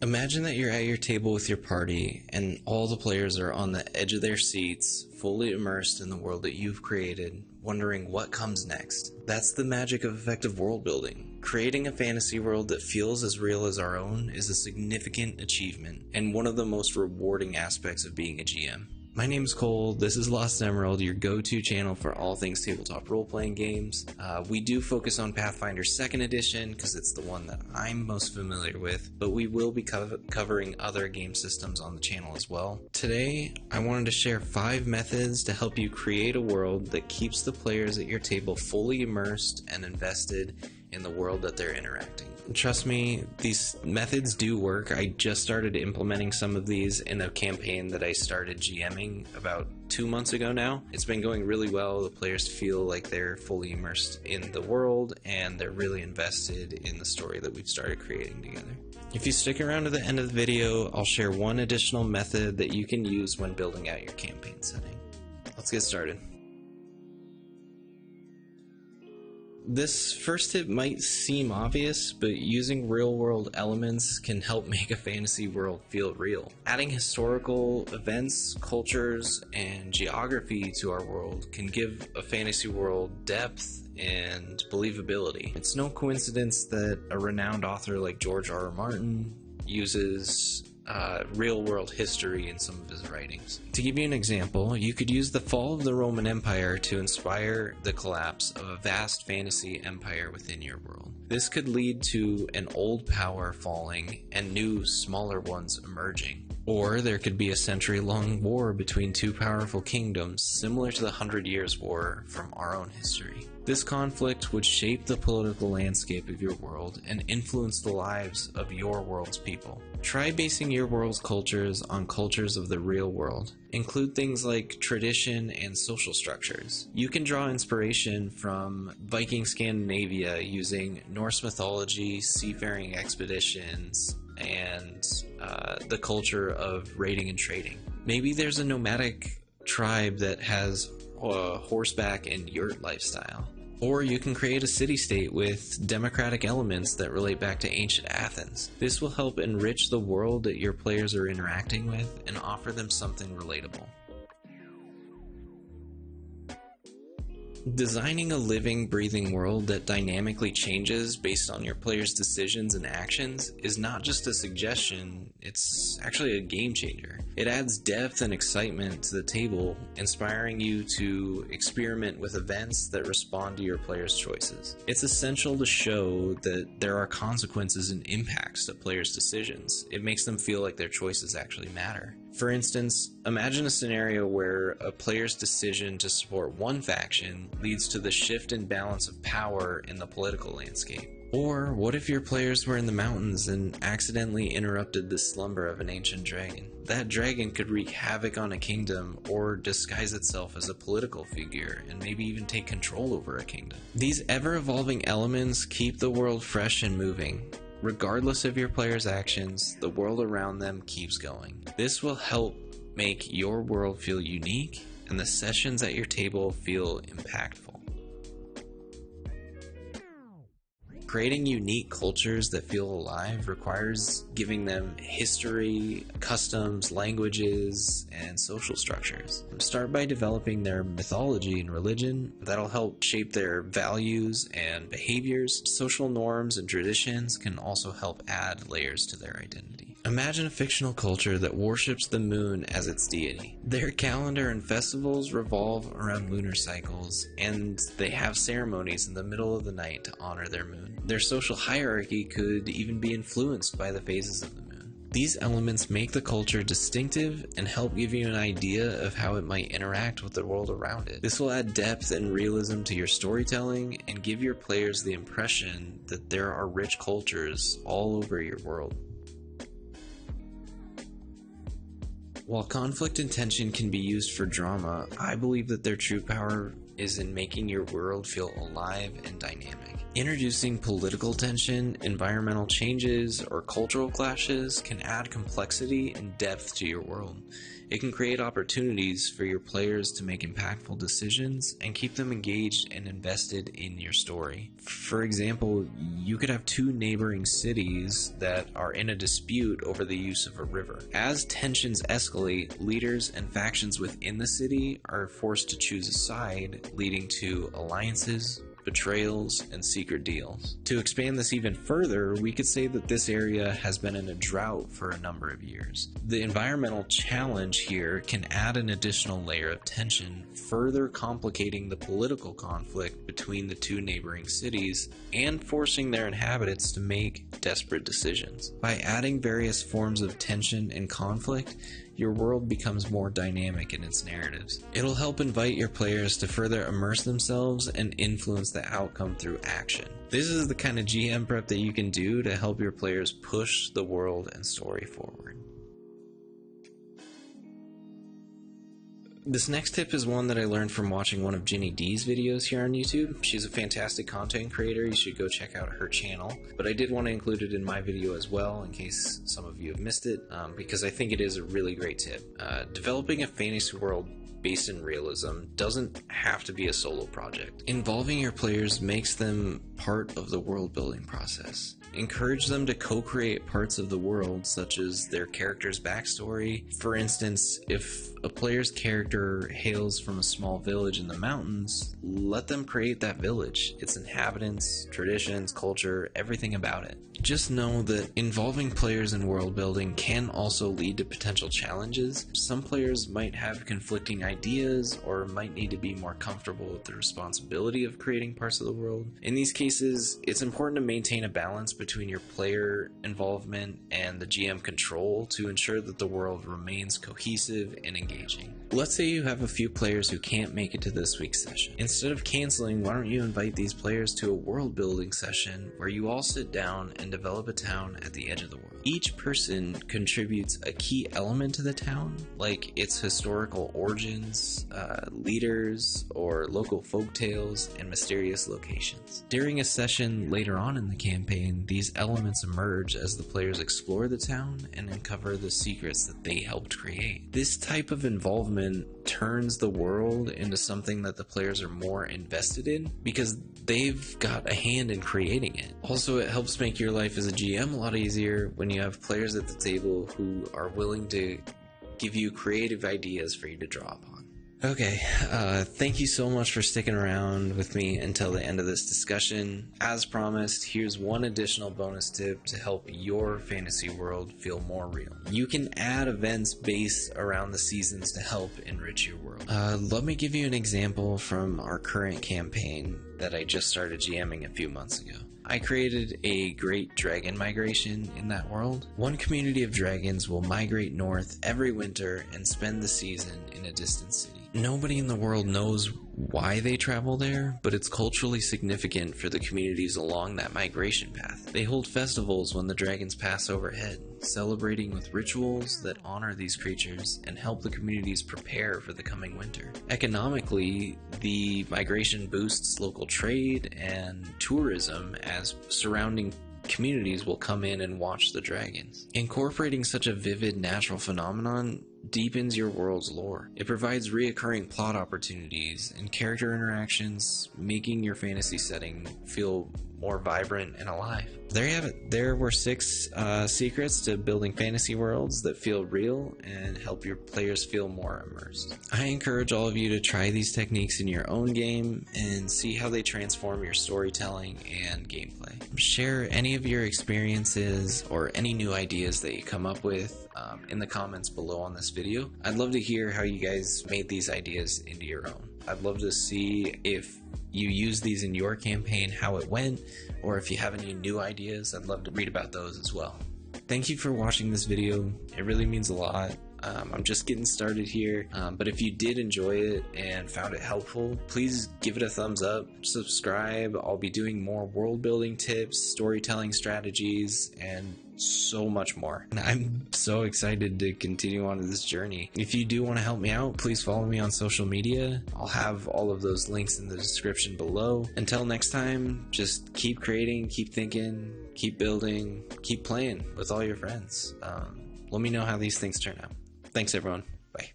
Imagine that you're at your table with your party and all the players are on the edge of their seats, fully immersed in the world that you've created, wondering what comes next. That's the magic of effective world building. Creating a fantasy world that feels as real as our own is a significant achievement and one of the most rewarding aspects of being a GM. My name is Cole, this is Lost Emerald, your go-to channel for all things tabletop role-playing games. We do focus on Pathfinder Second Edition because it's the one that I'm most familiar with, but we will be covering other game systems on the channel as well. Today, I wanted to share 5 methods to help you create a world that keeps the players at your table fully immersed and invested in the world that they're interacting. Trust me, these methods do work. I just started implementing some of these in a campaign that I started GMing about 2 months ago now. It's been going really well. The players feel like they're fully immersed in the world and they're really invested in the story that we've started creating together. If you stick around to the end of the video, I'll share one additional method that you can use when building out your campaign setting. Let's get started. This first tip might seem obvious, but using real-world elements can help make a fantasy world feel real. Adding historical events, cultures, and geography to our world can give a fantasy world depth and believability. It's no coincidence that a renowned author like George R.R. Martin uses real-world history in some of his writings. To give you an example, you could use the fall of the Roman Empire to inspire the collapse of a vast fantasy empire within your world. This could lead to an old power falling and new, smaller ones emerging. Or there could be a century-long war between two powerful kingdoms, similar to the 100 Years' War from our own history. This conflict would shape the political landscape of your world and influence the lives of your world's people. Try basing your world's cultures on cultures of the real world. Include things like tradition and social structures. You can draw inspiration from Viking Scandinavia using Norse mythology, seafaring expeditions, and the culture of raiding and trading. Maybe there's a nomadic tribe that has a horseback and yurt lifestyle. Or you can create a city-state with democratic elements that relate back to ancient Athens. This will help enrich the world that your players are interacting with and offer them something relatable. Designing a living, breathing world that dynamically changes based on your players' decisions and actions is not just a suggestion, it's actually a game changer. It adds depth and excitement to the table, inspiring you to experiment with events that respond to your players' choices. It's essential to show that there are consequences and impacts to players' decisions. It makes them feel like their choices actually matter. For instance, imagine a scenario where a player's decision to support one faction leads to the shift in balance of power in the political landscape. Or what if your players were in the mountains and accidentally interrupted the slumber of an ancient dragon? That dragon could wreak havoc on a kingdom or disguise itself as a political figure and maybe even take control over a kingdom. These ever-evolving elements keep the world fresh and moving. Regardless of your players' actions, the world around them keeps going. This will help make your world feel unique and the sessions at your table feel impactful. Creating unique cultures that feel alive requires giving them history, customs, languages, and social structures. Start by developing their mythology and religion. That'll help shape their values and behaviors. Social norms and traditions can also help add layers to their identity. Imagine a fictional culture that worships the moon as its deity. Their calendar and festivals revolve around lunar cycles, and they have ceremonies in the middle of the night to honor their moon. Their social hierarchy could even be influenced by the phases of the moon. These elements make the culture distinctive and help give you an idea of how it might interact with the world around it. This will add depth and realism to your storytelling and give your players the impression that there are rich cultures all over your world. While conflict and tension can be used for drama, I believe that their true power is in making your world feel alive and dynamic. Introducing political tension, environmental changes, or cultural clashes can add complexity and depth to your world. It can create opportunities for your players to make impactful decisions and keep them engaged and invested in your story. For example, you could have two neighboring cities that are in a dispute over the use of a river. As tensions escalate, leaders and factions within the city are forced to choose a side, leading to alliances, betrayals, and secret deals. To expand this even further, we could say that this area has been in a drought for a number of years. The environmental challenge here can add an additional layer of tension, further complicating the political conflict between the two neighboring cities and forcing their inhabitants to make desperate decisions. By adding various forms of tension and conflict, your world becomes more dynamic in its narratives. It'll help invite your players to further immerse themselves and influence the outcome through action. This is the kind of GM prep that you can do to help your players push the world and story forward. This next tip is one that I learned from watching one of Ginny D's videos here on YouTube. She's a fantastic content creator. You should go check out her channel. But I did want to include it in my video as well, in case some of you have missed it, because I think it is a really great tip. Developing a fantasy world based in realism doesn't have to be a solo project. Involving your players makes them part of the world building process. Encourage them to co-create parts of the world, such as their character's backstory. For instance, if a player's character hails from a small village in the mountains, let them create that village, its inhabitants, traditions, culture, everything about it. Just know that involving players in world building can also lead to potential challenges. Some players might have conflicting ideas or might need to be more comfortable with the responsibility of creating parts of the world. In these cases, it's important to maintain a balance between your player involvement and the GM control to ensure that the world remains cohesive and engaging. Let's say you have a few players who can't make it to this week's session. Instead of canceling, why don't you invite these players to a world building session where you all sit down and develop a town at the edge of the world. Each person contributes a key element to the town, like its historical origins, leaders, or local folk tales and mysterious locations. During a session later on in the campaign, these elements emerge as the players explore the town and uncover the secrets that they helped create. This type of involvement turns the world into something that the players are more invested in because they've got a hand in creating it. Also, it helps make your life as a GM a lot easier when you have players at the table who are willing to give you creative ideas for you to draw upon. Okay, thank you so much for sticking around with me until the end of this discussion. As promised, here's one additional bonus tip to help your fantasy world feel more real. You can add events based around the seasons to help enrich your world. Let me give you an example from our current campaign that I just started GMing a few months ago. I created a great dragon migration in that world. One community of dragons will migrate north every winter and spend the season in a distant city. Nobody in the world knows why they travel there, but it's culturally significant for the communities along that migration path. They hold festivals when the dragons pass overhead, celebrating with rituals that honor these creatures and help the communities prepare for the coming winter. Economically, the migration boosts local trade and tourism as surrounding communities will come in and watch the dragons. Incorporating such a vivid natural phenomenon deepens your world's lore. It provides reoccurring plot opportunities and character interactions, making your fantasy setting feel more vibrant and alive. There you have it. There were 6 secrets to building fantasy worlds that feel real and help your players feel more immersed. I encourage all of you to try these techniques in your own game and see how they transform your storytelling and gameplay. Share any of your experiences or any new ideas that you come up with in the comments below on this video. I'd love to hear how you guys made these ideas into your own. I'd love to see if you use these in your campaign, how it went, or if you have any new ideas. I'd love to read about those as well. Thank you for watching this video. It really means a lot. I'm just getting started here, but if you did enjoy it and found it helpful, please give it a thumbs up, subscribe. I'll be doing more world building tips, storytelling strategies, and so much more. And I'm so excited to continue on this journey. If you do want to help me out, please follow me on social media. I'll have all of those links in the description below. Until next time, just keep creating, keep thinking, keep building, keep playing with all your friends. Let me know how these things turn out. Thanks, everyone. Bye.